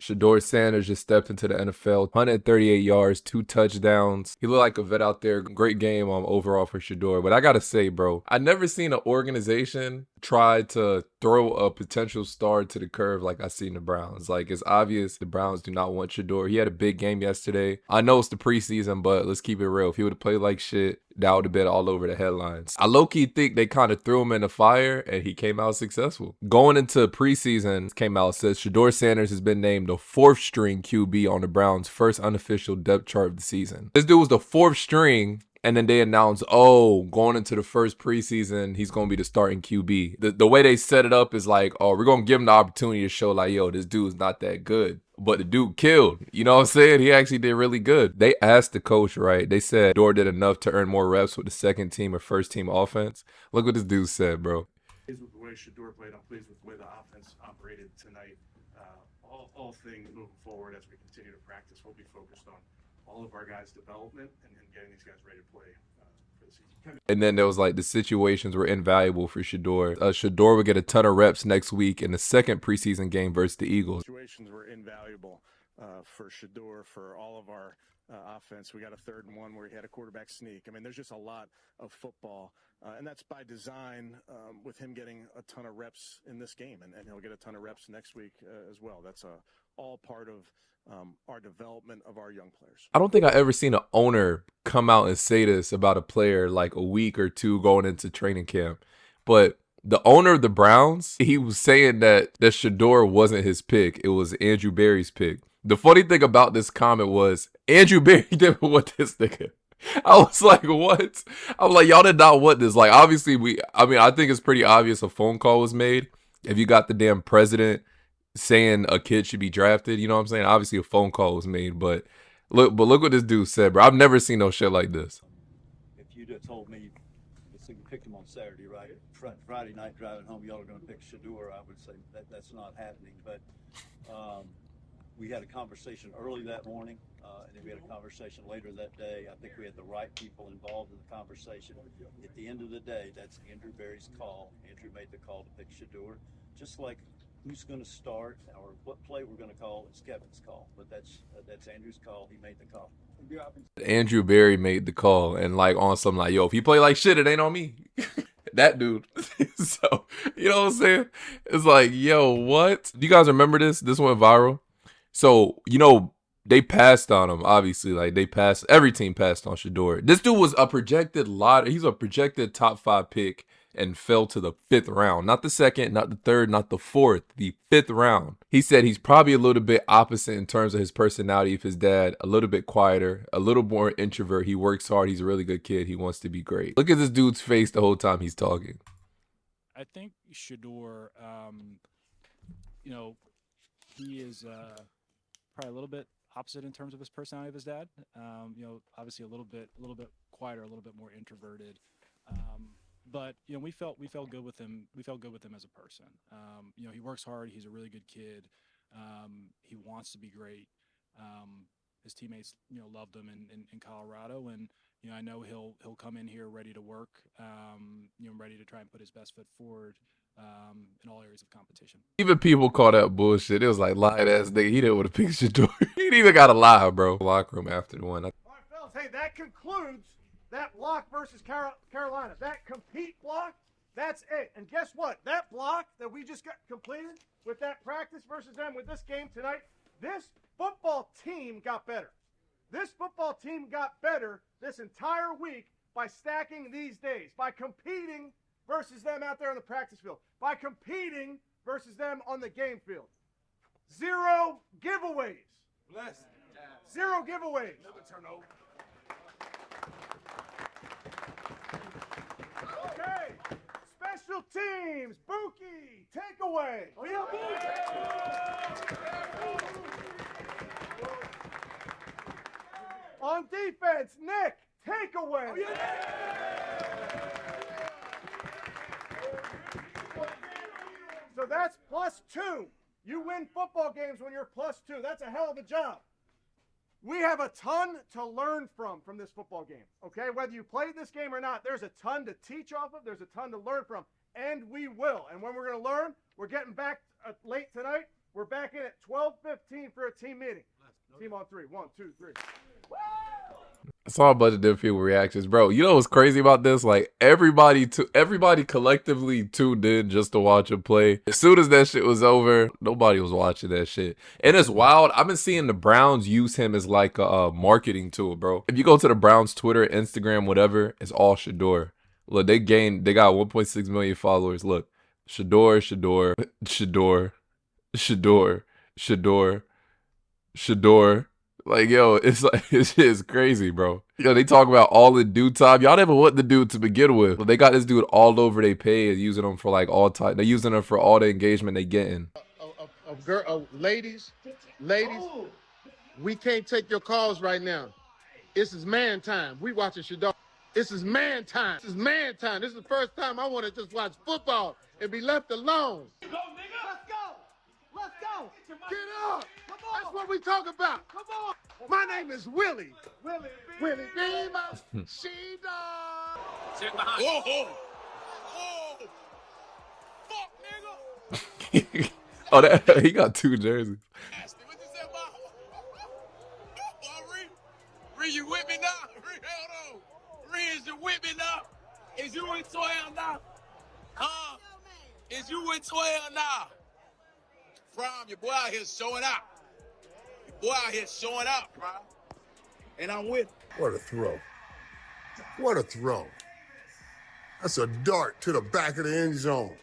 Shedeur Sanders just stepped into the NFL, 138 yards, 2 touchdowns. He looked like a vet out there. Great game overall for Shedeur. But I gotta say, bro, I never seen an organization try to throw a potential star to the curve like I seen the Browns. Like, it's obvious the Browns do not want Shedeur. He had a big game yesterday. I know it's the preseason, but let's keep it real. If he would have played like shit, that would have been all over the headlines. I low-key think they kind of threw him in the fire, and he came out successful. Going into preseason, came out, says Shedeur Sanders has been named the 4th-string QB on the Browns' first unofficial depth chart of the season. This dude was the 4th string, and then they announced, oh, going into the first preseason, he's going to be the starting QB. The way they set it up is like, oh, we're going to give him the opportunity to show like, yo, this dude's not that good. But the dude killed. You know what I'm saying? He actually did really good. They asked the coach, right? They said Dor did enough to earn more reps with the second team or first team offense. Look what this dude said, bro. Pleased with the way Shedeur played. I'm pleased with the way the offense operated tonight. All things moving forward as we continue to practice, we'll be focused on all of our guys' development and getting these guys ready to play for the season. And then there was like the situations were invaluable for Shedeur. Shedeur would get a ton of reps next week in the second preseason game versus the Eagles. Situations were invaluable for Shedeur, for all of our offense. We got a 3rd and 1 where he had a quarterback sneak. I mean, there's just a lot of football, and that's by design with him getting a ton of reps in this game, and he'll get a ton of reps next week as well. That's all part of our development of our young players. I don't think I ever seen an owner come out and say this about a player like a week or two going into training camp. But the owner of the Browns, he was saying that Shedeur wasn't his pick. It was Andrew Berry's pick. The funny thing about this comment was Andrew Berry didn't want this nigga. I was like, what? I was like, y'all did not want this. Like, obviously, I think it's pretty obvious a phone call was made. If you got the damn president saying a kid should be drafted, you know what I'm saying? Obviously a phone call was made, but look what this dude said, bro. I've never seen no shit like this. If you'd have told me, let's say you picked him on Saturday, right? Friday night driving home, y'all are going to pick Shedeur, I would say that's not happening. But we had a conversation early that morning, and then we had a conversation later that day. I think we had the right people involved in the conversation. At the end of the day, that's Andrew Berry's call. Andrew made the call to pick Shedeur, just like who's going to start or what play we're going to call is Kevin's call. But that's Andrew's call. He made the call. Andrew Berry made the call, and like on something like, yo, if he play like shit, it ain't on me. That dude. So, you know what I'm saying? It's like, yo, what? Do you guys remember this? This went viral. So, you know, they passed on him, obviously. Like, every team passed on Shedeur. This dude was a projected he's a projected top 5 pick and fell to the 5th round. Not the 2nd, not the 3rd, not the 4th, the 5th round. He said he's probably a little bit opposite in terms of his personality of his dad, a little bit quieter, a little more introvert. He works hard. He's a really good kid. He wants to be great. Look at this dude's face the whole time he's talking. I think Shedeur, you know, he is probably a little bit opposite in terms of his personality of his dad. You know, obviously a little bit quieter, a little bit more introverted. But you know, we felt good with him. We felt good with him as a person. You know, he works hard. He's a really good kid. He wants to be great. His teammates, you know, loved him in Colorado, and you know, I know he'll come in here ready to work. You know, ready to try and put his best foot forward in all areas of competition. Even people call that bullshit. It was like, lying ass nigga. He didn't want to pick Shedeur. He didn't even got to lie, bro. Locker room after the one. All right, fellas. Hey, that concludes that block versus Carolina. That compete block, that's it. And guess what? That block that we just got completed with that practice versus them with this game tonight, this football team got better. This football team got better this entire week by stacking these days, by competing versus them out there on the practice field, by competing versus them on the game field. 0 giveaways. Bless. 0 giveaways. Never turnover. Okay, special teams, Buki, takeaway. Oh yeah, on defense, Nick, takeaway. Oh, yeah. So that's +2. You win football games when you're +2. That's a hell of a job. We have a ton to learn from this football game, okay? Whether you played this game or not, there's a ton to teach off of. There's a ton to learn from, and we will. And when we're going to learn, we're getting back late tonight We're back in at 12:15 for a team meeting. Team on three. 1, 2, 3. I saw a bunch of different people reactions, bro. You know what's crazy about this? Like everybody collectively tuned in just to watch him play. As soon as that shit was over, nobody was watching that shit. And it's wild. I've been seeing the Browns use him as like a marketing tool, bro. If you go to the Browns Twitter, Instagram, whatever, it's all Shedeur. Look, they got 1.6 million followers. Look, Shedeur, Shedeur. Like, yo, it's just crazy, bro. Yo, they talk about all in due time. Y'all never want the dude to begin with. But they got this dude all over they page, using him for like all time. They're using him for all the engagement they getting. Ladies, we can't take your calls right now. This is man time. We watching Shedeur. This is man time. This is man time. This is the first time I want to just watch football and be left alone. Go, nigga. Let's go. Let's go. Get up. That's what we talk about. Come on. My name is Willie. Willie Beamer. She-Dog. Sit behind. Whoa. Fuck, nigga. Oh, that he got 2 jerseys. What you say about? Ree, you with me now? Ree, hold on. Ree, is you with me now? Is you with 12 now? Huh? Is you with 12 now? Prom, your boy out here showing out. Your boy out here showing out, Prom. And I'm with. What a throw. What a throw. That's a dart to the back of the end zone.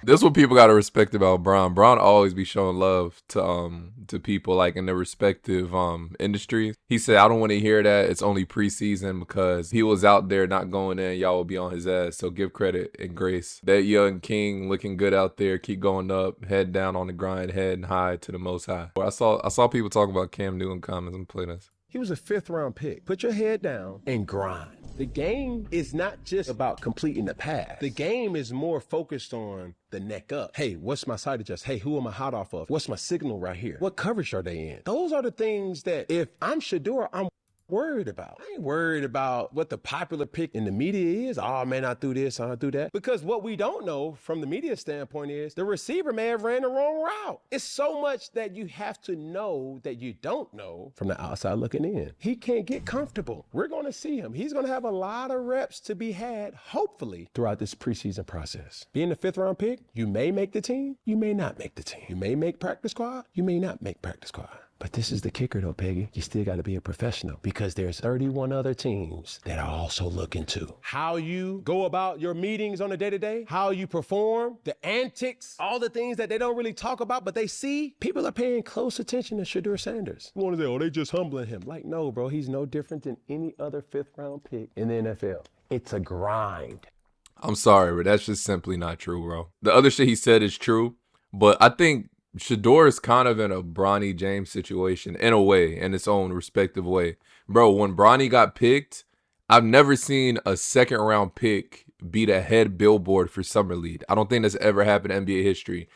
This is what people gotta respect about Bron. Bron always be showing love to people like in their respective industries. He said, I don't want to hear that. It's only preseason because he was out there not going in. Y'all will be on his ass. So give credit and grace. That young king looking good out there. Keep going up, head down on the grind, head high to the most high. I saw people talking about Cam Newton comments. I'm playing this. He was a 5th-round pick. Put your head down and grind. The game is not just about completing the pass. The game is more focused on the neck up. Hey, what's my side adjust? Hey, who am I hot off of? What's my signal right here? What coverage are they in? Those are the things that if I'm Shedeur, I'm worried about. I ain't worried about what the popular pick in the media is. Oh man, I threw this, I threw that. Because what we don't know from the media standpoint is the receiver may have ran the wrong route. It's so much that you have to know that you don't know from the outside looking in. He can't get comfortable. We're going to see him. He's going to have a lot of reps to be had, hopefully, throughout this preseason process. Being the 5th-round pick, you may make the team, you may not make the team. You may make practice squad, you may not make practice squad. But this is the kicker though, Peggy. You still got to be a professional because there's 31 other teams that are also looking too. How you go about your meetings on a day-to-day, how you perform, the antics, all the things that they don't really talk about, but they see. People are paying close attention to Shedeur Sanders. You want to say, oh, they just humbling him. Like, no, bro, he's no different than any other 5th-round pick in the NFL. It's a grind. I'm sorry, but that's just simply not true, bro. The other shit he said is true, but I think Shedeur is kind of in a Bronny James situation in a way, in its own respective way. Bro, when Bronny got picked, I've never seen a 2nd-round pick be the head billboard for Summer League. I don't think that's ever happened in NBA history.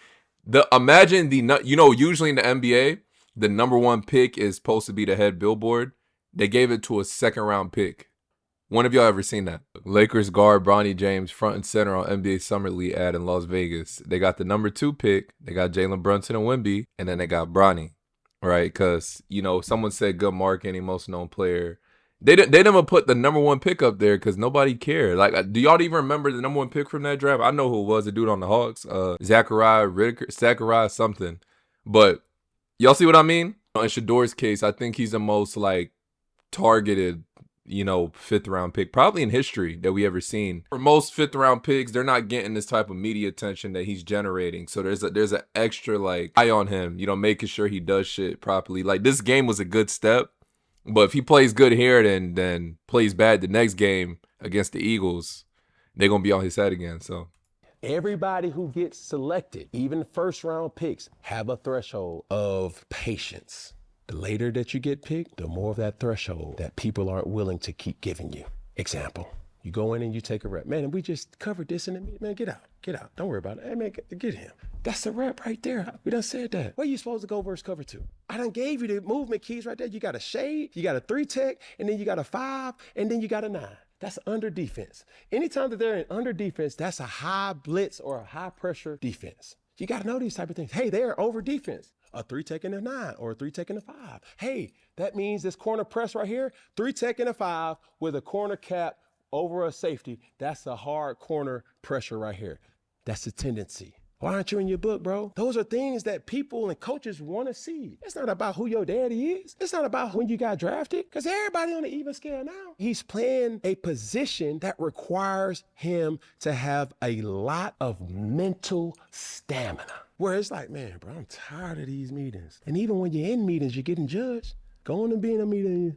Usually in the NBA, the number 1 pick is supposed to be the head billboard. They gave it to a 2nd-round pick. When have y'all ever seen that? Lakers guard Bronny James front and center on NBA Summer League ad in Las Vegas. They got the number 2 pick. They got Jalen Brunson and Wemby. And then they got Bronny, right? Because, someone said good marketing, most known player. They never put the number 1 pick up there because nobody cared. Like, do y'all even remember the number 1 pick from that draft? I know who it was, the dude on the Hawks. Zachariah something. But y'all see what I mean? In Shedeur's case, I think he's the most, targeted 5th-round pick probably in history that we ever seen. For most 5th-round picks, they're not getting this type of media attention that he's generating. So there's an extra eye on him, making sure he does shit properly. Like, this game was a good step, but if he plays good here, then plays bad the next game against the Eagles, they're gonna be on his head again. So everybody who gets selected, even 1st-round picks, have a threshold of patience. The later that you get picked, the more of that threshold that people aren't willing to keep giving you. Example, you go in and you take a rep. Man, we just covered this in the meeting. Man, get out. Don't worry about it. Hey, man, get him. That's a rep right there. We done said that. Where you supposed to go versus cover 2? I done gave you the movement keys right there. You got a shade, you got a 3-tech, and then you got a 5, and then you got a 9. That's under defense. Anytime that they're in under defense, that's a high blitz or a high pressure defense. You got to know these type of things. Hey, they're over defense. A 3 taking a 9 or a 3 taking a 5. Hey, that means this corner press right here, 3 taking a 5 with a corner cap over a safety. That's a hard corner pressure right here. That's a tendency. Why aren't you in your book, bro? Those are things that people and coaches want to see. It's not about who your daddy is. It's not about when you got drafted, because everybody on the even scale now. He's playing a position that requires him to have a lot of mental stamina. Where it's like, man, bro, I'm tired of these meetings. And even when you're in meetings, you're getting judged. Going and being in a meeting,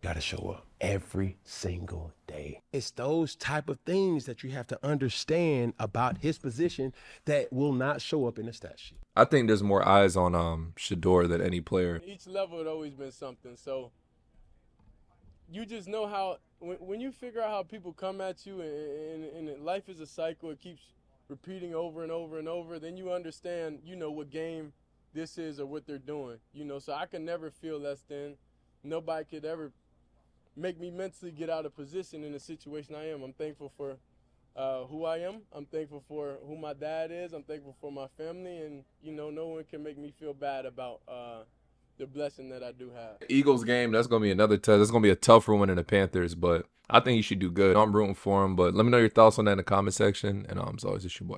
got to show up every single day. It's those type of things that you have to understand about his position that will not show up in the stat sheet. I think there's more eyes on Shedeur than any player. Each level had always been something. So you just know how, when you figure out how people come at you and life is a cycle, it keeps repeating over and over and over, then you understand, what game this is or what they're doing. So I can never feel less than. Nobody could ever make me mentally get out of position in the situation I am. I'm thankful for who I am. I'm thankful for who my dad is. I'm thankful for my family. And, no one can make me feel bad about the blessing that I do have. Eagles game, that's going to be another test. That's going to be a tougher one than the Panthers, but I think he should do good. I'm rooting for him, but let me know your thoughts on that in the comment section. And as always, it's your boy.